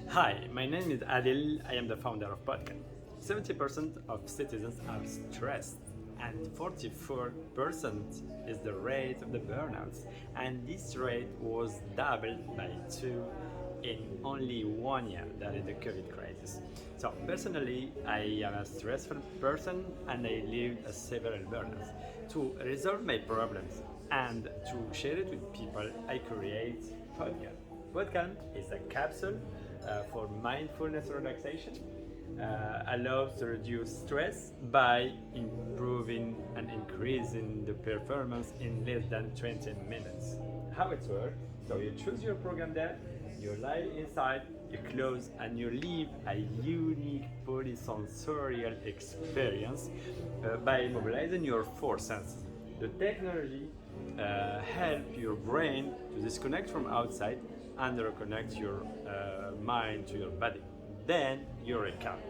Hi, my name is Adil. I am the founder of Podcalm. 70% of citizens are stressed, and 44% is the rate of the burnouts. And this rate was doubled by two in only 1 year, that is the COVID crisis. So, personally, I am a stressful person and I lived several burnouts. To resolve my problems and to share it with people, I create Podcalm. Podcalm is a capsule for mindfulness relaxation. Allows to reduce stress by improving and increasing the performance in less than 20 minutes. How it works? So you choose your program there, you lie inside, you close, and you live a unique polysensorial experience by mobilizing your four senses. The technology help your brain to disconnect from outside and reconnect your mind to your body. Then you recover.